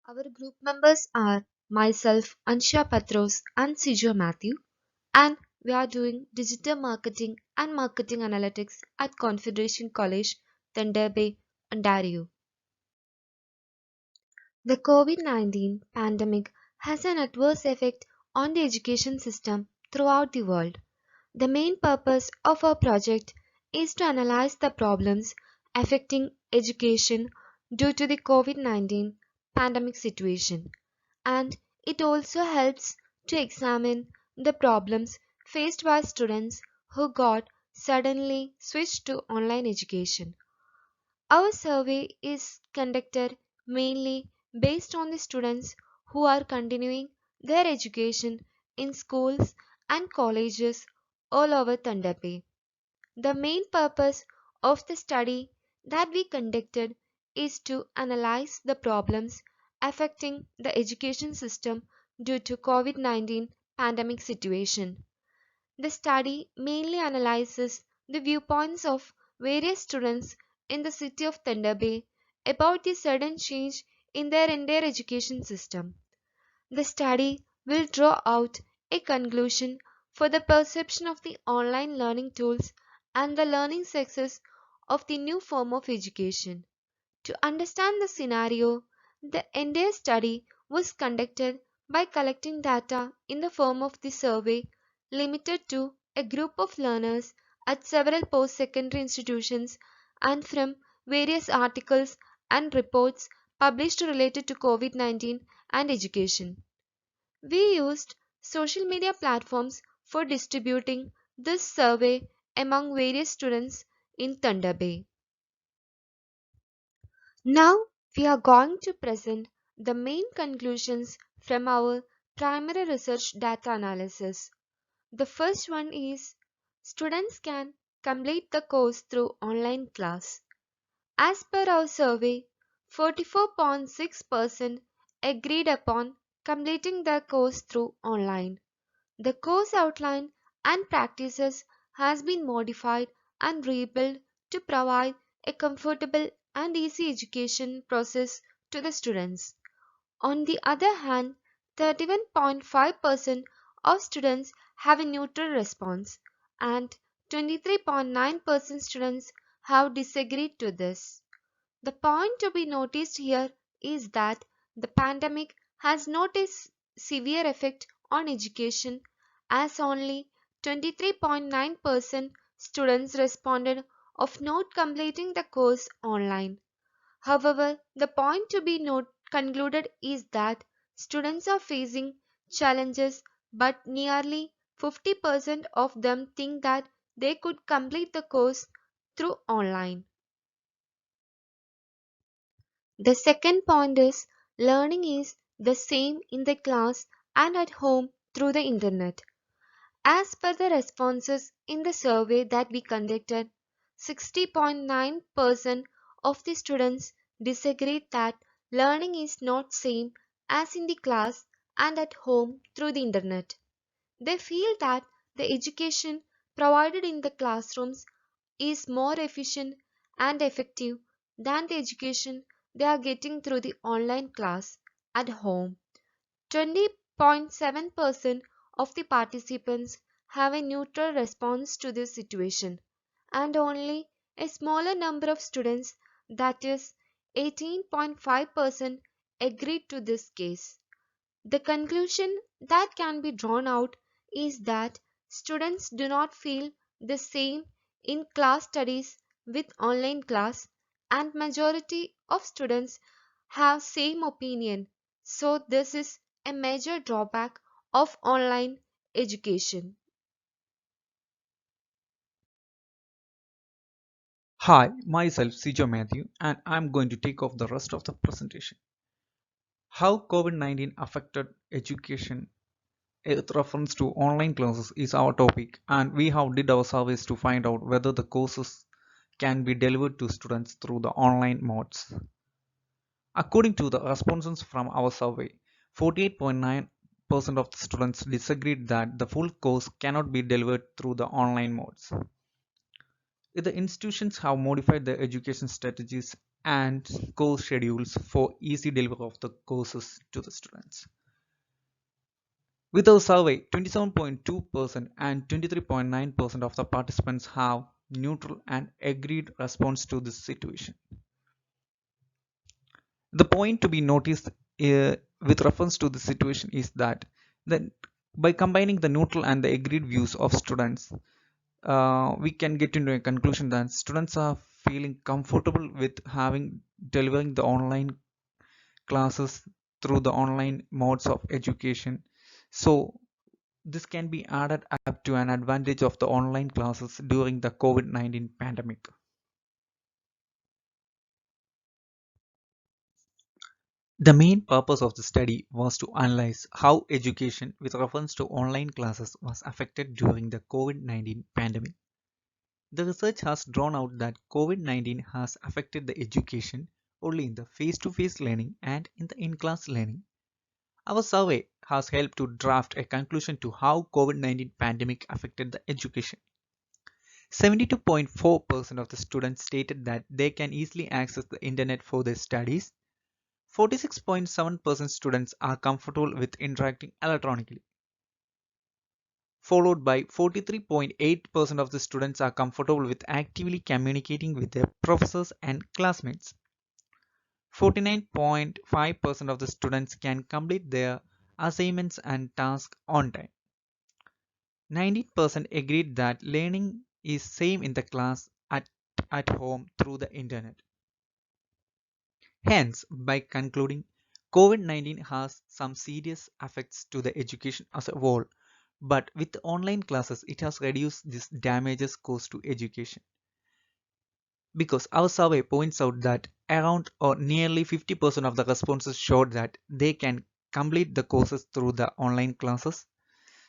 Our group members are myself, Ansha Patros, and Sijo Matthew, and we are doing digital marketing and marketing analytics at Confederation College, Thunder Bay, Ontario. The COVID 19 pandemic has an adverse effect on the education system throughout the world. The main purpose of our project is to analyze the problems affecting education due to the COVID 19 pandemic situation, and it also helps to examine the problems faced by students who got suddenly switched to online education. Our survey is conducted mainly based on the students who are continuing their education in schools and colleges all over Thunder Bay. The main purpose of the study that we conducted is to analyze the problems affecting the education system due to COVID-19 pandemic situation. The study mainly analyzes the viewpoints of various students in the city of Thunder Bay about the sudden change in their entire education system. The study will draw out a conclusion for the perception of the online learning tools and the learning success of the new form of education. To understand the scenario, the entire study was conducted by collecting data in the form of the survey limited to a group of learners at several post secondary institutions and from various articles and reports published related to COVID 19 and education. We used social media platforms for distributing this survey among various students in Thunder Bay. Now we are going to present the main conclusions from our primary research data analysis. The first one is students can complete the course through online class. As per our survey, 44.6% agreed upon completing the course through online. The course outline and practices has been modified and rebuilt to provide a comfortable and easy education process to the students. On the other hand, 31.5% of students have a neutral response and 23.9% students have disagreed to this. The point to be noticed here is that the pandemic has not a severe effect on education as only 23.9% students responded of not completing the course online. However, the point to be concluded is that students are facing challenges, but nearly 50% of them think that they could complete the course through online. The second point is learning is the same in the class and at home through the internet. As per the responses in the survey that we conducted, 60.9% of the students disagreed that learning is not same as in the class and at home through the internet. They feel that the education provided in the classrooms is more efficient and effective than the education they are getting through the online class at home. 20.7% of the participants have a neutral response to this situation, and only a smaller number of students, that is 18.5%, agreed to this case. The conclusion that can be drawn out is that students do not feel the same in class studies with online class, and majority of students have same opinion. So this is a major drawback of online education. Hi, myself Sijo Matthew, and I'm going to take off the rest of the presentation. How COVID-19 affected education with reference to online classes is our topic, and we have did our surveys to find out whether the courses can be delivered to students through the online modes. According to the responses from our survey, 48.9% of the students disagreed that the full course cannot be delivered through the online modes. The institutions have modified their education strategies and course schedules for easy delivery of the courses to the students. With our survey, 27.2% and 23.9% of the participants have neutral and agreed response to this situation. The point to be noticed with reference to the situation is that the, by combining the neutral and the agreed views of students, we can get into a conclusion that students are feeling comfortable with having delivering the online classes through the online modes of education. So this can be added up to an advantage of the online classes during the COVID-19 pandemic. The main purpose of the study was to analyze how education with reference to online classes was affected during the COVID-19 pandemic. The research has drawn out that COVID-19 has affected the education only in the face-to-face learning and in the in-class learning. Our survey has helped to draft a conclusion to how COVID-19 pandemic affected the education. 72.4% of the students stated that they can easily access the internet for their studies. 46.7% students are comfortable with interacting electronically, followed by 43.8% of the students are comfortable with actively communicating with their professors and classmates. 49.5% of the students can complete their assignments and tasks on time. 90% agreed that learning is same in the class at home through the internet. Hence, by concluding, COVID-19 has some serious effects to the education as a whole, but with online classes, it has reduced these damages caused to education. Because our survey points out that around or nearly 50% of the responses showed that they can complete the courses through the online classes.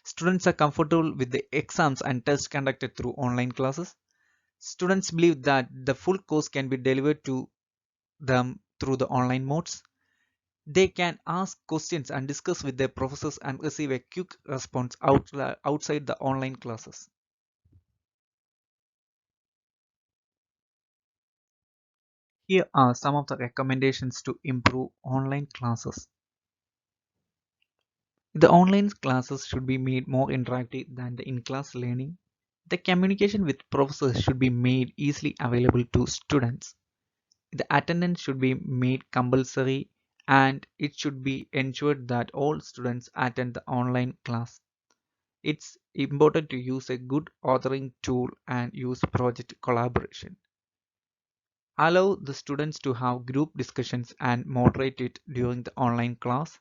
Students are comfortable with the exams and tests conducted through online classes. Students believe that the full course can be delivered to them through the online modes. They can ask questions and discuss with their professors and receive a quick response outside the online classes. Here are some of the recommendations to improve online classes. The online classes should be made more interactive than the in-class learning. The communication with professors should be made easily available to students. The attendance should be made compulsory and it should be ensured that all students attend the online class. It's important to use a good authoring tool and use project collaboration. Allow the students to have group discussions and moderate it during the online class.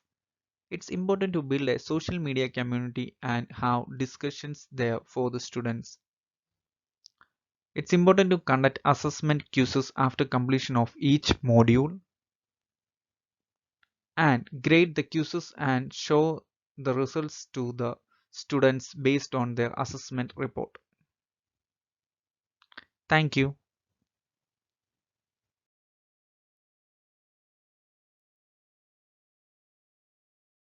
It's important to build a social media community and have discussions there for the students. It's important to conduct assessment quizzes after completion of each module and grade the quizzes and show the results to the students based on their assessment report. Thank you.